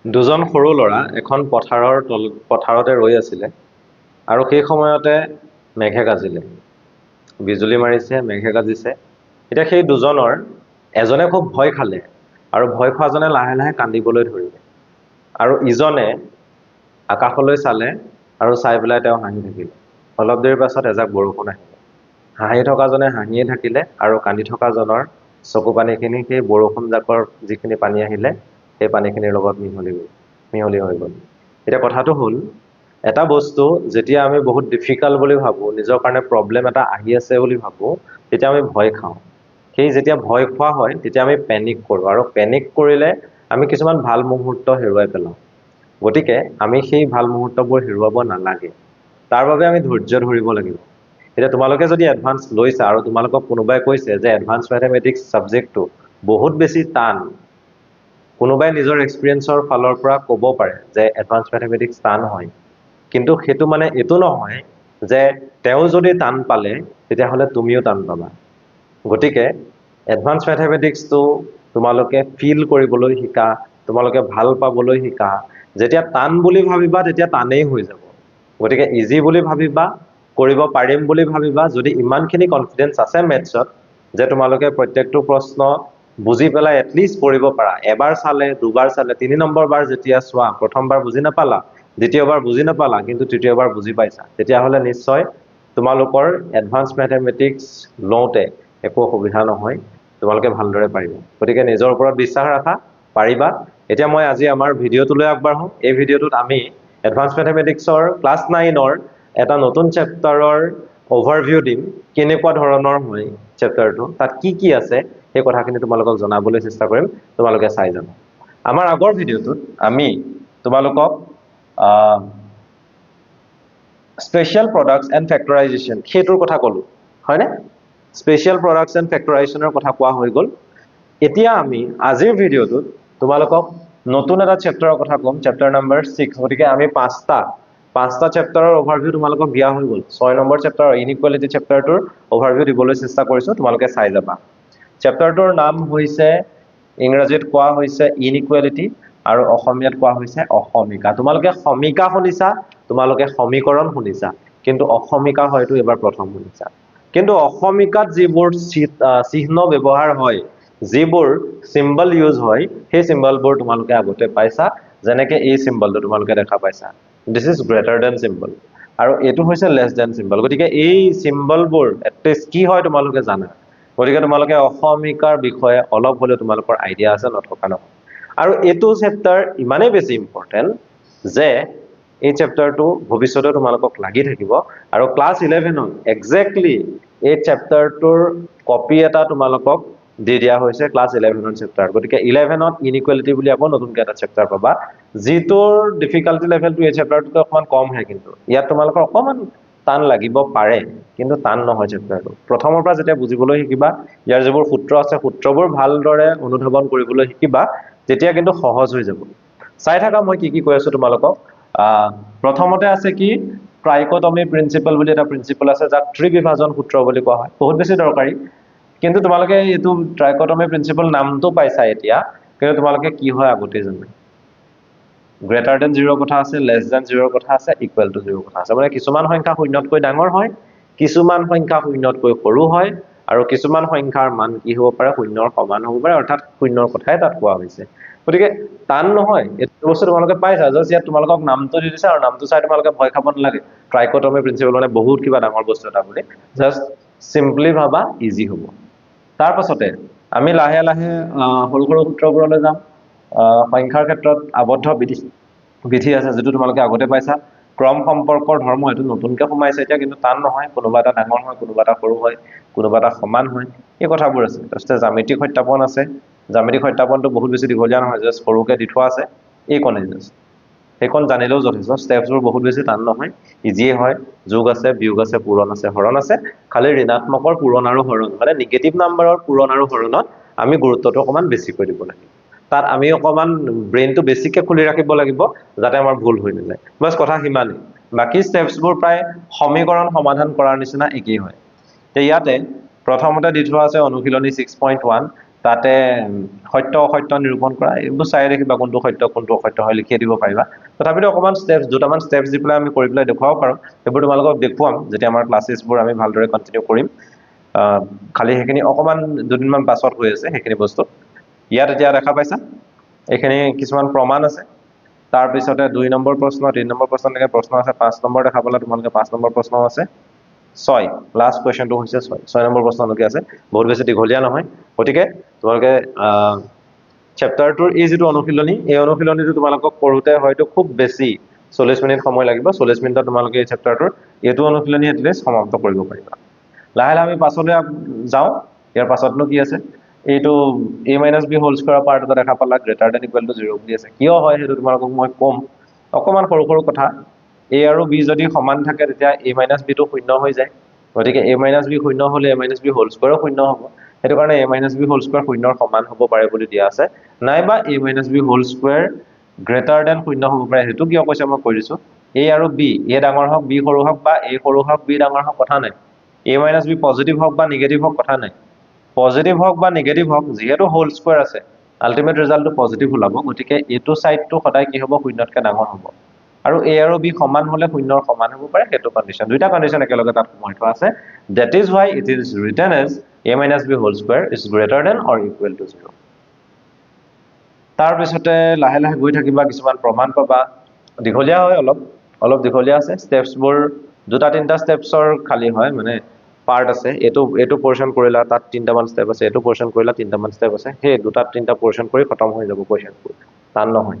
দুজন সৰু ল'ৰা এখন পথাৰতে ৰৈ আছিলে আৰু সেই সময়তে মেঘে গাজিলে। বিজুলী মাৰিছে, মেঘে গাজিছে। এতিয়া সেই দুজনৰ এজনে খুব ভয় খালে আৰু ভয় খোৱাজনে লাহে লাহে কান্দিবলৈ ধৰিলে। আৰু ইজনে আকাশলৈ চালে আৰু চাই পেলাই তেওঁ হাঁহি থাকিলে। অলপ দেৰিৰ পাছত এজাক বৰষুণ আহিলে। হাঁহি থকাজনে হাঁহিয়ে থাকিলে আৰু কান্দি থকাজনৰ চকু পানীখিনি সেই বৰষুণ জাকৰ যিখিনি পানী আহিলে সেই পানীখিনিৰ লগত মিহলি হৈ গ'ল। এতিয়া কথাটো হ'ল, এটা বস্তু যেতিয়া আমি বহুত ডিফিকাল্ট বুলি ভাবোঁ, নিজৰ কাৰণে প্ৰব্লেম এটা আহি আছে বুলি ভাবোঁ, তেতিয়া আমি ভয় খাওঁ। সেই যেতিয়া ভয় খোৱা হয় তেতিয়া আমি পেনিক কৰোঁ, আৰু পেনিক কৰিলে আমি কিছুমান ভাল মুহূৰ্ত হেৰুৱাই পেলাওঁ। গতিকে আমি সেই ভাল মুহূৰ্তবোৰ হেৰুৱাব নালাগে। তাৰ বাবে আমি ধৈৰ্য ধৰিব লাগিব। এতিয়া তোমালোকে যদি এডভান্স লৈছা আৰু তোমালোকক কোনোবাই কৈছে যে এডভান্স মেথমেটিক্স ছাবজেক্টটো বহুত বেছি টান, কোনোবাই নিজৰ এক্সপিৰিয়েঞ্চৰ ফালৰ পৰা ক'ব পাৰে যে এডভান্স মেথমেটিক্স টান হয়, কিন্তু সেইটো মানে এইটো নহয় যে তেওঁ যদি টান পালে তেতিয়াহ'লে তুমিও টান পাবা। গতিকে এডভান্স মেথমেটিক্সটো তোমালোকে ফিল কৰিবলৈ শিকা, তোমালোকে ভাল পাবলৈ শিকা। যেতিয়া টান বুলি ভাবিবা তেতিয়া টানেই হৈ যাব। গতিকে ইজি বুলি ভাবিবা, কৰিব পাৰিম বুলি ভাবিবা। যদি ইমানখিনি কনফিডেঞ্চ আছে মেথছত যে তোমালোকে প্ৰত্যেকটো প্ৰশ্ন বুজি পেলাই এটলিষ্ট কৰিব পাৰা, এবাৰ চালে, দুবাৰ চালে, 3 নম্বৰ বাৰ যেতিয়া চোৱা, প্ৰথমবাৰ বুজি নাপালা, দ্বিতীয়বাৰ বুজি নাপালা, কিন্তু তৃতীয়বাৰ বুজি পাইছা, তেতিয়াহ'লে নিশ্চয় তোমালোকৰ এডভান্স মেথমেটিক্স লওঁতে একো অসুবিধা নহয়, তোমালোকে ভালদৰে পাৰিবা। গতিকে নিজৰ ওপৰত বিশ্বাস ৰাখা, পাৰিবা। এতিয়া মই আজি আমাৰ ভিডিঅ'টোলৈ আগবাঢ়ো। এই ভিডিঅ'টোত আমি এডভান্স মেথমেটিক্সৰ ক্লাছ 9ৰ এটা নতুন চেপ্টাৰৰ অভাৰভিউ দিম। কেনেকুৱা ধৰণৰ হয় চেপ্টাৰটো, তাত কি কি আছে সেই কথাখিনি তোমালোকক জনাবলৈ চেষ্টা কৰিম, তোমালোকে চাই যাবা। আমাৰ আগৰ ভিডিঅ'টোত আমি তোমালোকক স্পেচিয়েল প্ৰডাক্টছ এণ্ড ফেক্টৰাইজেশ্যন সেইটোৰ কথা ক'লোঁ, হয়নে? স্পেচিয়েল প্ৰডাক্টছ এণ্ড ফেক্টৰাইজেশ্যনৰ কথা কোৱা হৈ গ'ল। এতিয়া আমি আজিৰ ভিডিঅ'টোত তোমালোকক নতুন এটা চেপ্টাৰৰ কথা ক'ম, চেপ্টাৰ নম্বৰ 6। গতিকে আমি পাঁচটা চেপ্টাৰৰ অভাৰভিউ তোমালোকক দিয়া হৈ গ'ল। 6 নম্বৰ চেপ্টাৰৰ ইনইকুৱেলিটি চেপ্টাৰটোৰ অভাৰভিউ দিবলৈ চেষ্টা কৰিছোঁ, তোমালোকে চাই যাবা। চেপ্টাৰটোৰ নাম হৈছে, ইংৰাজীত কোৱা হৈছে ইনইকুৱেলিটি আৰু অসমীয়াত কোৱা হৈছে অসমীকা। তোমালোকে সমীকা শুনিছা, তোমালোকে সমীকৰণ শুনিছা, কিন্তু অসমীকা হয়তো এবাৰ প্ৰথম শুনিছা। কিন্তু অসমীকাত যিবোৰ চিহ্ন ব্যৱহাৰ হয়, যিবোৰ চিম্বল ইউজ হয়, সেই চিম্বলবোৰ তোমালোকে আগতে পাইছা। যেনেকে এই চিম্বলটো তোমালোকে দেখা পাইছা, this is greater than symbol, আৰু এইটো হৈছে লেছ দেন চিম্বল। গতিকে এই চিম্বলবোৰ এটলিষ্ট কি হয় তোমালোকে জানা। গতিকে তোমালোকে অসমীকাৰ বিষয়ে অলপ হ'লেও তোমালোকৰ আইডিয়া আছে, নথকা নহয়। আৰু এইটো চেপ্টাৰ ইমানেই বেছি ইম্পৰ্টেণ্ট যে এই চেপ্টাৰটো ভৱিষ্যতে তোমালোকক লাগি থাকিব। আৰু ক্লাছ 11ত একজেক্টলি এই চেপ্টাৰটোৰ কপি এটা তোমালোকক দি দিয়া হৈছে ক্লাছ 11ৰ চেপ্টাৰ। গতিকে 11ত ইনইকুৱেলিটি বুলি আকৌ নতুনকৈ এটা চেপ্টাৰ পাবা, যিটোৰ ডিফিকাল্টি লেভেলটো এই চেপ্টাৰটোতে অকণমান কমহে। কিন্তু ইয়াত তোমালোকৰ অকণমান টান লাগিব পাৰে, কিন্তু টান নহয় চেপ্টাৰটো। প্ৰথমৰ পৰা যেতিয়া বুজিবলৈ শিকিবা, ইয়াৰ যিবোৰ সূত্ৰ আছে সূত্ৰবোৰ ভালদৰে অনুধাৱন কৰিবলৈ শিকিবা, তেতিয়া কিন্তু সহজ হৈ যাব। চাই থাকা মই কি কি কৈ আছো তোমালোকক। প্ৰথমতে আছে কি, ট্ৰাইকটমি প্ৰিন্সিপাল বুলি এটা প্ৰিন্সিপাল আছে, যাক ত্ৰিবিভাজন সূত্ৰ বুলি কোৱা হয়, বহুত বেছি দৰকাৰী। কিন্তু তোমালোকে এইটো ট্ৰাইকটমি প্ৰিন্সিপাল নামটো পাইছা এতিয়া, কিন্তু তোমালোকে কি হয় আগতে জানা। গ্ৰেটাৰ দেন 0 কথা আছে, লেছ দেন 0 কথা আছে, ইকুৱেল টু 0 কথা আছে। মানে কিছুমান সংখ্যা শূন্যতকৈ ডাঙৰ হয়, কিছুমান সংখ্যা শূন্যতকৈ সৰু হয়, আৰু কিছুমান সংখ্যাৰ মান কি হ'ব পাৰে, শূন্যৰ সমান হ'ব পাৰে, অৰ্থাৎ শূন্যৰ কথাই তাত কোৱা হৈছে। গতিকে টান নহয়, এইটো বস্তু তোমালোকে পাইছা। জাষ্ট ইয়াত তোমালোকক নামটো দি দিছে, আৰু নামটো চাই তোমালোকে ভয় খাব নালাগে। ট্ৰাইকটমি প্ৰিন্সিপাল মানে বহুত কিবা ডাঙৰ বস্তু এটা বুলি, জাষ্ট চিম্পলি ভাবা, ইজি হ'ব। তাৰ পাছতে আমি লাহে লাহে সৰু সৰু সূত্ৰবোৰলৈ যাম। সংখ্যাৰ ক্ষেত্ৰত আবদ্ধ বিধি আছে, যিটো তোমালোকে আগতে পাইছা। ক্ৰম সম্পৰ্কৰ ধৰ্ম, এইটো নতুনকৈ সোমাইছে এতিয়া, কিন্তু টান নহয়। কোনোবা এটা ডাঙৰ হয়, কোনোবা এটা সৰু হয়, কোনোবা এটা সমান হয়, এই কথাবোৰ আছে। তাৰপিছতে জ্যামিতিক সত্যাপন আছে। জ্যামিতিক সত্যাপনটো বহুত বেছি দীঘলীয়া নহয়, জাষ্ট সৰুকৈ দি থোৱা আছে, এইকণেই জাষ্ট। সেইখন জানিলেও যথেষ্ট। ষ্টেপছবোৰ বহুত বেছি টান নহয়, ইজিয়ে হয়। যোগ আছে, বিয়োগ আছে, পূৰণ আছে, হৰণ আছে। খালি ঋণাত্মকৰ পূৰণ আৰু হৰণ, মানে নিগেটিভ নাম্বাৰৰ পূৰণ আৰু হৰণত আমি গুৰুত্বটো অকণমান বেছিকৈ দিব লাগিব। তাত আমি অকণমান ব্ৰেইনটো বেছিকৈ খুলি ৰাখিব লাগিব, যাতে আমাৰ ভুল হৈ নাযায়। বাছ কথা সিমানেই। বাকী ষ্টেপছবোৰ প্ৰায় সমীকৰণ সমাধান কৰাৰ নিচিনা একেই হয়। ইয়াতে প্ৰথমতে দি থোৱা আছে অনুশীলনী 6.1, তাতে সত্য অসত্য নিৰূপণ কৰা এইবোৰ চাই দেখিবা কোনটো সত্য কোনটো অসত্য হয় লিখি দিব পাৰিবা তথাপিতো অকমান ষ্টেপছ দুটামান ষ্টেপছ দি পেলাই আমি কৰি পেলাই দেখুৱাব পাৰোঁ সেইবোৰ তোমালোকক দেখুৱাম যেতিয়া আমাৰ ক্লাছেছবোৰ আমি ভালদৰে কণ্টিনিউ কৰিম খালি সেইখিনি অকমান দুদিনমান পাছত হৈ আছে সেইখিনি বস্তু ইয়াত এতিয়া দেখা পাইছা এইখিনি কিছুমান প্ৰমাণ আছে তাৰপিছতে 2 নম্বৰ প্ৰশ্ন 3 নম্বৰ প্ৰশ্নলৈকে প্ৰশ্ন আছে 5 নম্বৰ দেখা পালা তোমালোকে 5 নম্বৰ প্ৰশ্ন আছে 6 লাষ্ট কুৱেশ্যনটো হৈছে 6 নম্বৰ প্ৰশ্নলৈকে আছে বহুত বেছি দীঘলীয়া নহয় গতিকে তোমালোকে চেপ্টাৰটোৰ এই যিটো অনুশীলনী এই অনুশীলনীটো তোমালোকক পঢ়োতে হয়তো খুব বেছি 40 মিনিট সময় লাগিব 40 মিনিটত তোমালোকে এই চেপ্টাৰটোৰ এইটো অনুশীলনী এটলিষ্ট সমাপ্ত কৰিব পাৰিবা লাহে লাহে আমি পাছলৈ যাওঁ ইয়াৰ পাছতনো কি আছে এইটো a - b whole square part এটা দেখা পালা গ্ৰেটাৰ দেন ইকুৱেল টু 0 বুলি আছে কিয় হয় সেইটো তোমালোকক মই কম অকমান সৰু সৰু কথা a আৰু b যদি সমান থাকে তেতিয়া a - b টো শূন্য হৈ যায় গতিকে a - b শূন্য হলে a - b হোল স্কয়াৰ শূন্য হ'ব সেইটো কাৰণে a - b হোল স্কয়াৰ শূন্যৰ সমান হ'ব পাৰে বুলি দিয়া আছে নাইবা a - b whole square greater than শূন্য হ'ব পাৰে সেইটো কিয় কৈছে মই কৈ দিছো a আৰু b a ডাঙৰ হওক b সৰু হওক বা a সৰু হওক b ডাঙৰ হওক কথা নাই a - b পজিটিভ হওক বা নিগেটিভ হওক কথা নাই পজিটিভ হওক বা নিগেটিভ হওক যিহেতু হোল স্কয়াৰ আছে আলটিমেট ৰিজাল্টটো পজিটিভ ওলাব গতিকে এইটো সাইডটো সদায় কি হ'ব শূন্যতকৈ ডাঙৰ হ'ব আৰু a আৰু b সমান হলে শূন্যৰ সমান হ'ব পাৰে সেইটো কন্ডিশন দুইটা কন্ডিশন একেলগে তাত সোমাই থোৱা আছে that is why it is written as a - b whole square is greater than or equal to 0 তাৰ পিছতে লাহে লাহে গৈ থাকিবা কিছুমান প্ৰমাণ পাবা দীঘলীয়া হয় অলপ দীঘলীয়া আছে ষ্টেপছবোৰ দুটা তিনটা ষ্টেপছৰ খালি হয় মানে পাৰ্ট আছে এইটো পোৰশন কৰিলা তাত তিনটামান ষ্টেপ আছে এইটো পোৰশন কৰিলা তিনটামান ষ্টেপ আছে সেই দুটা তিনটা পোৰশন কৰি খতম হৈ যাব কোৱেশ্চনবোৰ টান নহয়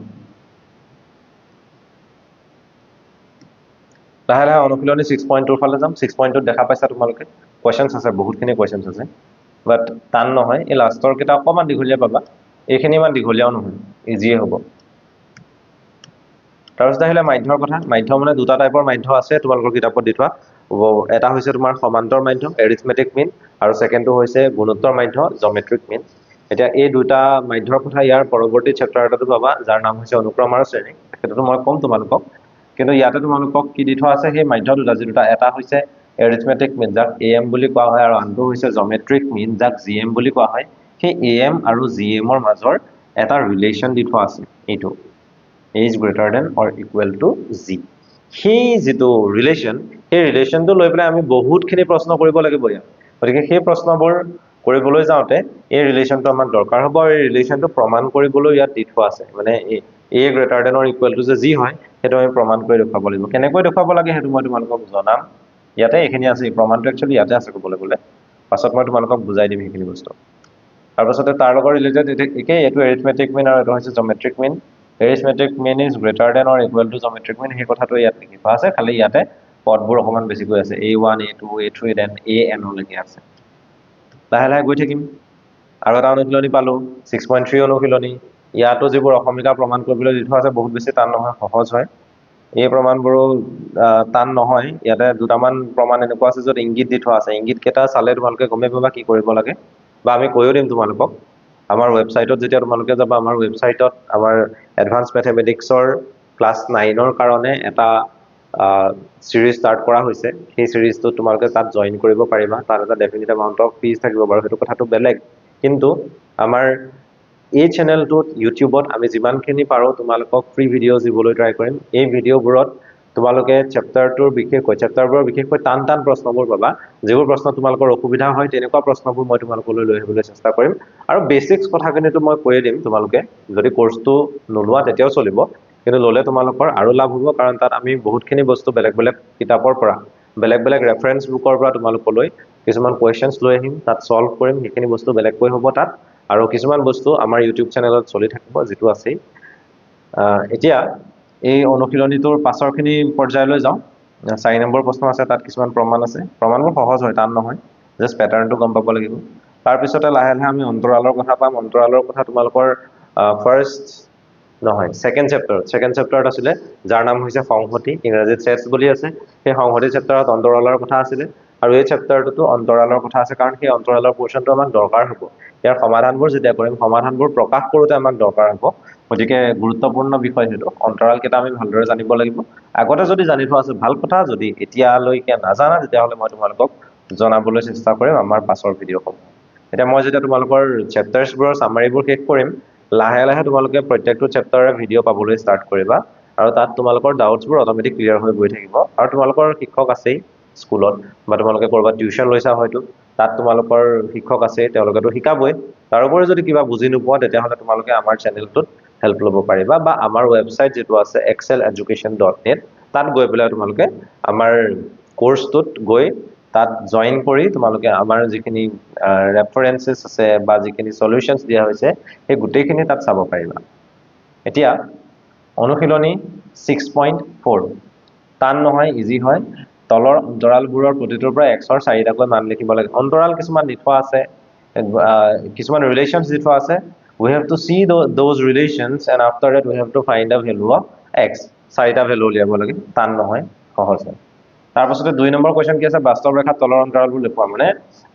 লাহে লাহে অনুশীলনী 6.2 ফালে যাম 6.2 দেখা পাইছা তোমালোকে কোৱেশ্চনছ আছে বহুতখিনি কোৱেশ্চনছ আছে বাট টান নহয় এই লাষ্টৰ কেইটা অকমান দীঘলীয়া পাবা এইখিনি ইমান দীঘলীয়াও নহয় ইজিয়ে হ'ব তাৰপিছত আহিলে মাধ্যৰ কথা মাধ্য মানে দুটা টাইপৰ মাধ্য আছে তোমালোকৰ কিতাপত দি থোৱা এটা হৈছে তোমাৰ সমান্তৰ মাধ্য এৰিথমেটিক মিন আৰু সেকেন্ডটো হৈছে গুণোত্তৰ মাধ্য জিঅমেট্ৰিক মিন এতিয়া এই দুটা মাধ্যৰ কথা ইয়াৰ পৰৱৰ্তী চেপ্টাৰ এটাতো পাবা যাৰ নাম হৈছে অনুক্ৰম আৰু শ্ৰেণী সেইটো মই কম তোমালোকক কিন্তু ইয়াতে তোমালোকক কি দি থোৱা আছে সেই মাধ্য দুটা যিটা এটা হৈছে এৰিথমেটিক মিন যাক am বুলি কোৱা হয় আৰু আনটো হৈছে জিঅমেট্ৰিক মিন যাক gm বুলি কোৱা হয় সেই am আৰু gm ৰ মাজৰ এটা ৰিলেচন দি থোৱা আছে এইটো is greater than or equal to g সেই যেটো ৰিলেচন সেই ৰিলেচনটো লৈ পেলাই আমি বহুতখিনি প্ৰশ্ন কৰিব লাগিব ইয়াত গতিকে সেই প্ৰশ্নবোৰ কৰিবলৈ যাওঁতে এই ৰিলেচনটো আমাক দৰকাৰ হ'ব আৰু এই ৰিলেচনটো প্ৰমাণ কৰিবলৈ ইয়াত দি থোৱা আছে মানে a greater than or equal to g হয় সেইটো আমি প্ৰমাণ কৰি দেখুৱাব লাগিব কেনেকৈ দেখুৱাব লাগে সেইটো মই তোমালোকক জনাম ইয়াতে এইখিনি আছে প্ৰমাণটো একচুয়ালি ইয়াতে আছে ক'বলৈ গ'লে পাছত মই তোমালোকক বুজাই দিম এইখিনি বস্তু তাৰপিছতে তাৰ লগত ৰিলেটেড একে এইটো এৰিথমেটিক মিন আৰু এইটো হৈছে জিঅমেট্ৰিক মিন arithmetic mean is greater than or equal to geometric mean সেই কথাটো ইয়াত লিখি থোৱা আছে খালি ইয়াতে পদবোৰ অকমান বেছিকৈ আছে a1 a2 a3 then an লৈকে আছে লাহে লাহে গৈ থাকিম আৰু এটা অনুশীলনী পালো 6.3 অনুশীলনী ইয়াতো যিবোৰ অসমীয়া প্ৰমাণ কৰিবলৈ দি থোৱা আছে বহুত বেছি টান নহয় সহজ হয় এই প্ৰমাণবোৰো টান নহয় ইয়াতে দুটামান প্ৰমাণ এনেকুৱা আছে য'ত ইংগিত দি থোৱা আছে ইংগিত কেইটা চালে তোমালোকে গমে পাবা কি কৰিব লাগে বা আমি কৈও দিম তোমালোকক আমাৰ ৱেবসাইটত যেতিয়া তোমালোকে যাবা আমাৰ ৱেবসাইটত আমাৰ এডভান্স ম্যাথমেটিক্সৰ ক্লাস 9 ৰ কাৰণে এটা সিৰিজ ষ্টাৰ্ট কৰা হৈছে সেই সিৰিজটো তোমালোকে তাত জয়েন কৰিব পাৰিবা তাৰ এটা ডেফিনিট এমাউন্ট অফ ফিজ থাকিব বাৰু সেইটো কথাটো বেলেগ কিন্তু আমাৰ এই চেনেলটোত ইউটিউবত আমি যিমানখিনি পাৰো তোমালোকক ফ্ৰী ভিডিঅ' দিবলৈ ট্ৰাই কৰিম এই ভিডিঅ'বোৰত তোমালোকে চেপ্টাৰটোৰ বিশেষকৈ টান প্ৰশ্নবোৰ পাবা যিবোৰ প্ৰশ্ন তোমালোকৰ অসুবিধা হয় তেনেকুৱা প্ৰশ্নবোৰ মই তোমালোকলৈ লৈ আহিবলৈ চেষ্টা কৰিম আৰু বেসিক্স কথাখিনিটো মই কৈয়ে দিম তোমালোকে যদি কোৰ্সটো নলোৱা তেতিয়াও চলিব কিন্তু ললে তোমালোকৰ আৰু লাভ হ'ব কাৰণ তাত আমি বহুতখিনি বস্তু বেলেগ কিতাপৰ পৰা বেলেগ ৰেফাৰেন্স বুকৰ পৰা তোমালোকলৈ কিছুমান কোৱেশ্চনছ লৈ আহিম তাত সলভ কৰিম সেইখিনি বস্তু বেলেগকৈ হ'ব তাত আৰু কিছুমান বস্তু আমাৰ ইউটিউব চেনেলত চলি থাকিব যেটো আছে এতিয়া এই অনুশীলনীটোৰ পাছৰখিনি পৰ্যায়লৈ যাওঁ 4 নম্বৰ প্ৰশ্ন আছে তাত কিছুমান প্ৰমাণ আছে প্ৰমাণবোৰ সহজ হয় টান নহয় জাস্ট প্যাটাৰ্নটো গম পাব লাগিব তাৰ পিছতে লাহে লাহে আমি অন্তৰালৰ কথা পাম অন্তৰালৰ কথা তোমালোকৰ ফাৰ্স্ট নহয় সেকেন্ড চেপ্টাৰত আছিল যাৰ নাম হৈছে সংহতি ইংৰাজীত সেটস বুলি আছে সেই সংহতি চেপ্টাৰত অন্তৰালৰ কথা আছিল আৰু এই চেপ্টাৰটোতো অন্তৰালৰ কথা আছে কাৰণ সেই অন্তৰালৰ পোৰশনটো আমাক দৰকাৰ হ'ব ইয়াৰ সমাধানবোৰ যেতিয়া কৰিম সমাধানবোৰ প্ৰকাশ কৰোতে আমাক দৰকাৰ হ'ব গতিকে গুৰুত্বপূৰ্ণ বিষয় হেতু অন্তৰাল কেইটা আমি ভালদৰে জানিব লাগিব আগতে যদি জানি থোৱা আছে ভাল কথা যদি এতিয়ালৈকে নাজানা তেতিয়াহলে মই তোমালোকক জনাবলৈ চেষ্টা কৰিম আমাৰ পাছৰ ভিডিঅ'সমূহ এতিয়া মই যেতিয়া তোমালোকৰ চেপ্টাৰছবোৰৰ সামাৰীবোৰ শেষ কৰিম লাহে লাহে তোমালোকে প্ৰত্যেকটো চেপ্টাৰৰে ভিডিঅ' পাবলৈ ষ্টাৰ্ট কৰিবা আৰু তাত তোমালোকৰ ডাউটছবোৰ অট'মেটিক ক্লিয়াৰ হৈ গৈ থাকিব আৰু তোমালোকৰ শিক্ষক আছেই স্কুলত বা তোমালোকে কৰবাত টিউচন লৈছা হয়তো তাত তোমালোকৰ শিক্ষক আছে তেওঁলোকেতো শিকাবই তাৰোপৰি যদি কিবা বুজি নোপোৱা তেতিয়াহ'লে তোমালোকে আমাৰ চেনেলটোত হেল্প ল'ব পাৰিবা বা আমাৰ ৱেবছাইট যেটো আছে exceleducation.net তাত গৈ পেলাই তোমালোকে আমাৰ কোৰ্সটোত গৈ তাত জয়েন কৰি তোমালোকে আমাৰ যিখিনি ৰেফাৰেন্সেস আছে বা যিখিনি সলিউশনছ দিয়া হৈছে সেই গোটেইখিনি তাত চাব পাৰিবা এতিয়া অনুশীলনী 6.4 টান নহয় ইজি হয় তলৰ অন্তৰালবোৰৰ প্ৰতিটোৰ পৰা x ৰ 4টাকৈ মান লিখিব লাগে অন্তৰাল কিছুমান দি থোৱা আছে কিছুমান ৰিলেশনছ দি থোৱা আছে we have to see those relations and after that we have to find the value of x 4টা ভ্যালু উলিয়াব লাগে টান নহয় সহজ হয় তাৰ পাছতে 2 নম্বৰ কোৱেশ্চন কি আছে বাস্তৱ ৰেখা তলৰ অন্তৰালবোৰ লিখোৱা মানে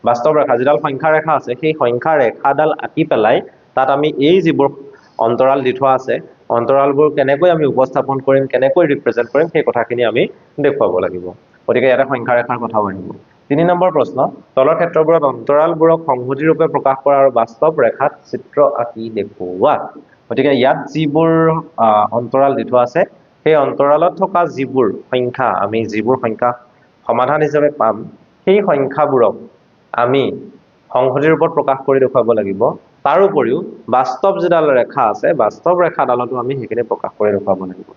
বাস্তৱ ৰেখা যিডাল সংখ্যা ৰেখা আছে সেই সংখ্যা ৰেখাডাল আঁকি পেলাই তাত আমি এই যিবোৰ অন্তৰাল দি থোৱা আছে অন্তৰালবোৰ কেনেকৈ আমি উপস্থাপন কৰিম কেনেকৈ ৰিপ্ৰেজেন্ট কৰিম সেই কথাখিনি আমি দেখুৱাব লাগিব গতিকে এটা সংখ্যা ৰেখাৰ কথা আহিব 3 নম্বৰ প্ৰশ্ন তলৰ ক্ষেত্ৰবোৰত অন্তৰালবোৰক সংহতি ৰূপে প্ৰকাশ কৰা আৰু বাস্তৱ ৰেখাত চিত্ৰ আঁকি দেখুওৱা গতিকে ইয়াত যিবোৰ অন্তৰাল দি থোৱা আছে সেই অন্তৰালত থকা যিবোৰ সংখ্যা আমি যিবোৰ সংখ্যা সমাধান হিচাপে পাম সেই সংখ্যাবোৰক আমি সংহতিৰ ৰূপত প্ৰকাশ কৰি দেখুৱাব লাগিব তাৰ উপৰিও বাস্তৱ যিডাল ৰেখা আছে বাস্তৱ ৰেখাডালতো আমি সেইখিনি প্ৰকাশ কৰি দেখুৱাব লাগিব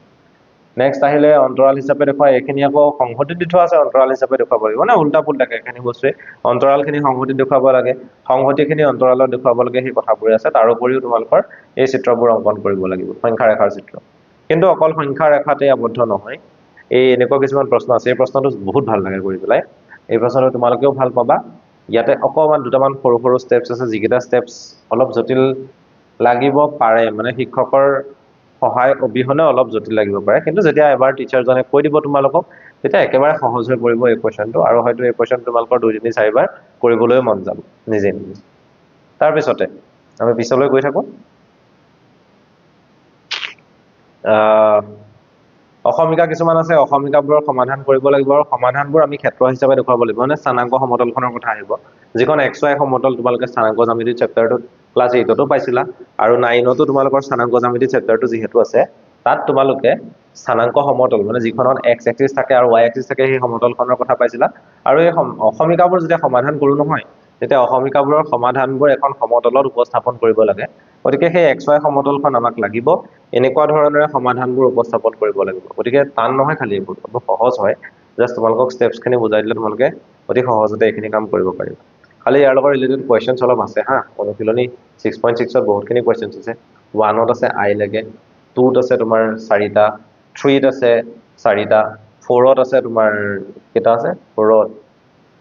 নেক্সট আহিলে অন্তৰাল হিচাপে দেখুৱা এখিনি আকৌ সংহতি দি থোৱা আছে অন্তৰাল হিচাপে দেখুৱাব লাগিব না উল্টা পুল্টাকে এখিনি বস্তুৱে অন্তৰালখিনি সংহতি দেখুৱাব লাগে সংহতিখিনি অন্তৰালত দেখুৱাব লাগে সেই কথাবোৰ আছে তাৰ উপৰিও তোমালোকৰ এই চিত্ৰবোৰ অংকন কৰিব লাগিব সংখ্যা ৰেখাৰ চিত্ৰ কিন্তু অকল সংখ্যা ৰেখাতে আবদ্ধ নহয় এই এনেকুৱা কিছুমান প্ৰশ্ন আছে এই প্ৰশ্নটো বহুত ভাল লাগে কৰি পেলাই এই প্ৰশ্নটো তোমালোকেও ভাল পাবা ইয়াতে অকমান দুটামান সৰু সৰু স্টেপছ আছে যিকেইটা স্টেপছ অলপ জটিল লাগিব পাৰে মানে শিক্ষকৰ সহায় অবিহনে অলপ জটিল লাগিব পাৰে কিন্তু যেতিয়া এবাৰ টিচাৰজনে কৈ দিব তোমালোকক তেতিয়া একেবাৰে সহজ হৈ পৰিব এই কোৱেশ্চনটো আৰু হয়তো এই কোৱেশ্চন তোমালোকৰ 2 তিনি 4 বাৰ কৰিবলৈ মন যাব নিজে নিজে তাৰ পিছতে আমি পিছলৈ গৈ থাকো অসমীকা কিছুমান আছে অসমীকাবোৰৰ সমাধান কৰিব লাগিব আৰু সমাধানবোৰ আমি ক্ষেত্ৰ হিচাপে দেখুৱাব লাগিব মানে স্থানাংক সমতলখনৰ কথা আহিব যিখন xy সমতল তোমালোকে স্থানাংক জ্যামিতি চেপ্টাৰটোত ক্লাস 8তো পাইছিলা আৰু 9তো তোমালোকৰ স্থানাংক জ্যামিতি চেপ্টাৰটো যেহেতু আছে তাত তোমালোকে স্থানাংক সমতল মানে যিখনত x এক্সিস থাকে আৰু y এক্সিস থাকে সেই সমতলখনৰ কথা পাইছিলা আৰু এই অসমীকাবোৰ যেতিয়া সমাধান কৰো নহয় তেতিয়া অসমীকাবোৰৰ সমাধানবোৰ এখন সমতলত উপস্থাপন কৰিব লাগে গতিকে সেই xy সমতলখন আমাক লাগিব এনেকুৱা ধৰণেৰে সমাধানবোৰ উপস্থাপন কৰিব লাগিব গতিকে টান নহয় খালি এইবোৰ বহুত সহজ হয় জাস্ট তোমালোকক স্টেপছখিনি বুজাই দিলে তোমালোকে অতি সহজতে এইখিনি কাম কৰিব পাৰিবা খালি ইয়াৰ লগত ৰিলেটেড কোৱেশ্চনছ অলপ আছে হা অনুশীলনী 6.6 ত বহুতখিনি কোৱেশ্চনছ আছে 1 ত আছে i লাগে 2 ত আছে তোমাৰ 4টা 3 ত আছে 4টা 4 ত আছে তোমাৰ কেটা আছে 4 ত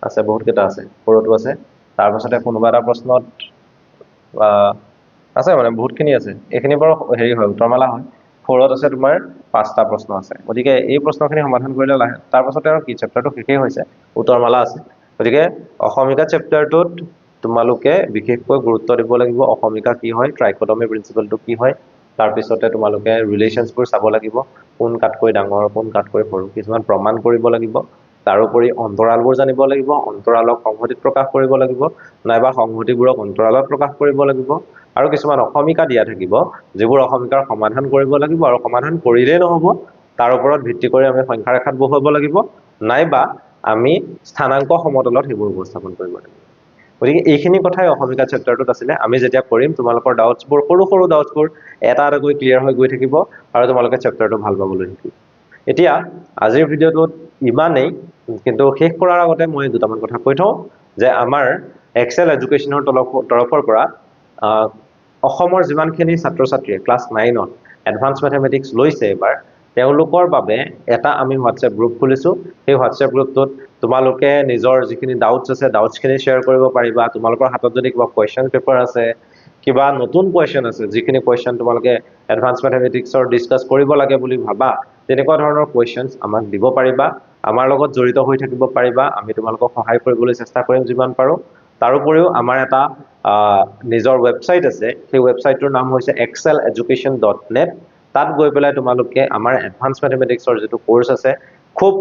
আছে বহুত কেটা আছে 4 টো আছে তাৰ পাছতে কোনোবা এটা প্ৰশ্নত আছে মানে বহুতখিনি আছে এইখিনি বাৰু হেৰি হয় উত্তৰমালা হয় 4 ত আছে তোমাৰ 5টা প্ৰশ্ন আছে গতিকে এই প্ৰশ্নখিনি সমাধান কৰিলে তাৰ পাছতে আৰু কি চেপ্টাৰটো শেষই হৈছে উত্তৰমালা আছে গতিকে অসমীকা চেপ্টাৰটোত তোমালোকে বিশেষকৈ গুৰুত্ব দিব লাগিব অসমীকা কি হয় ট্ৰাইকোটমি প্ৰিন্সিপালটো কি হয় তাৰ পিছতে তোমালোকে ৰিলেশনছবোৰ চাব লাগিব কোন কাটকৈ ডাঙৰ কোন কাটকৈ সৰু কিছুমান প্ৰমাণ কৰিব লাগিব তাৰ উপৰি অন্তৰালবোৰ জানিব লাগিব অন্তৰালক সংহতিত প্ৰকাশ কৰিব লাগিব নাইবা সংহতিবোৰক অন্তৰালত প্ৰকাশ কৰিব লাগিব আৰু কিছুমান অসমীকা দিয়া থাকিব যিবোৰ অসমীকাৰ সমাধান কৰিব লাগিব আৰু সমাধান কৰিলেই নহব তাৰ ওপৰত ভিত্তি কৰি আমি সংখ্যা ৰেখাত বহুৱাব লাগিব নাইবা আমি স্থানাংক সমতলত হেবোৰ উপস্থাপন কৰিব লাগিব গতিকে এইখিনি কথাই অসমীকা চেপ্টাৰটোত আছিলে আমি যেতিয়া কৰিম তোমালোকৰ ডাউটছবোৰ সৰু সৰু ডাউটছবোৰ এটা এটা গৈ ক্লিয়াৰ হৈ গৈ থাকিব আৰু তোমালোকে চেপ্টাৰটো ভাল পাবলৈ শিকিব এতিয়া আজিৰ ভিডিঅ'টোত ইমানেই কিন্তু শেষ কৰাৰ আগতে মই দুটামান কথা কৈ থওঁ যে আমাৰ এক্সেল এডুকেশ্যনৰ তৰফৰ পৰা অসমৰ যিমানখিনি ছাত্ৰ ছাত্ৰীয়ে ক্লাস 9 ত এডভান্স ম্যাথমেটিক্স লৈছে এবাৰ তেওঁলোকৰ বাবে এটা আমি হোৱাটসঅ্যাপ গ্ৰুপ খুলিছো সেই হোৱাটসঅ্যাপ গ্ৰুপটোত তোমালোকে নিজৰ যিখিনি ডাউটছ আছে ডাউটছখিনি শেয়াৰ কৰিব পাৰিবা তোমালোকৰ হাতত যদি কিবা কোৱেশ্চন পেপাৰ আছে কিবা নতুন কোৱেশ্চন আছে যিখিনি কোৱেশ্চন তোমালোকে এডভান্স ম্যাথমেটিক্সৰ ডিসকাস কৰিব লাগে বুলি ভাবা তেনেকুৱা ধৰণৰ কোৱেশ্চনছ আমাক দিব পাৰিবা আমাৰ লগত জড়িত হৈ থাকিব পাৰিবা আমি তোমালোকক সহায় কৰিবলৈ চেষ্টা কৰিম যিমান পাৰো তাৰ উপৰিও আমাৰ এটা নিজৰ ৱেবছাইট আছে সেই ৱেবছাইটৰ নাম হৈছে exceleducation.net তাত গৈ পেলাই তোমালোকে আমাৰ এডভান্স ম্যাথমেটিক্সৰ যেটো কোৰ্স আছে খুব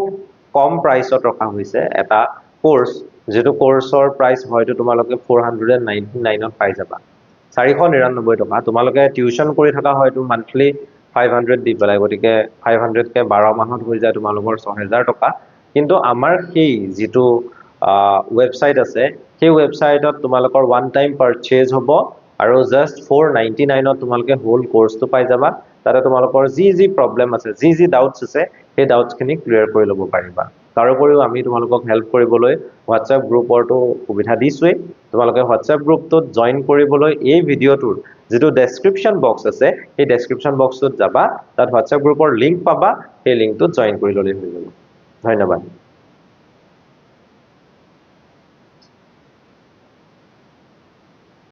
কম প্ৰাইসত ৰখা হৈছে এটা কোৰ্স যেটো কোৰ্সৰ প্ৰাইস হয়তো তোমালোকে 499 ত পাই যাবা 499 টকা তোমালোকে টিউশন কৰি থকা হয়তো মান্থলি 500 দি পেলাই গতিকে 500 কে 12 মাহত হৈ যায় তোমালোকৰ 6000 টকা কিন্তু আমাৰ সেই যেটো ওয়েবসাইট আছে সেই ওয়েবসাইটত তোমালোকৰ ওয়ান টাইম পাৰচেজ হ'ব আৰু জাস্ট 499 ত তোমালোকে হোল কোৰ্সটো পাই যাবা তাতে তোমালোকৰ যি প্ৰবলেম আছে যি ডাউটস আছে সেই ডাউটস খিনি ক্লিয়াৰ কৰি ল'ব পাৰিবা তাৰোপৰিও আমি তোমালোকক হেল্প কৰিবলৈ WhatsApp গ্ৰুপৰটো সুবিধা দিছোৱে তোমালোকে WhatsApp গ্ৰুপটোত জয়েন কৰিবলৈ এই ভিডিওটোৰ যেটো ডেসক্ৰিপচন বক্স আছে এই ডেসক্ৰিপচন বক্সটোত যাবা তাত WhatsApp গ্ৰুপৰ লিংক পাবা সেই লিংকটোত জয়েন কৰি ললে হৈ যাব ধন্যবাদ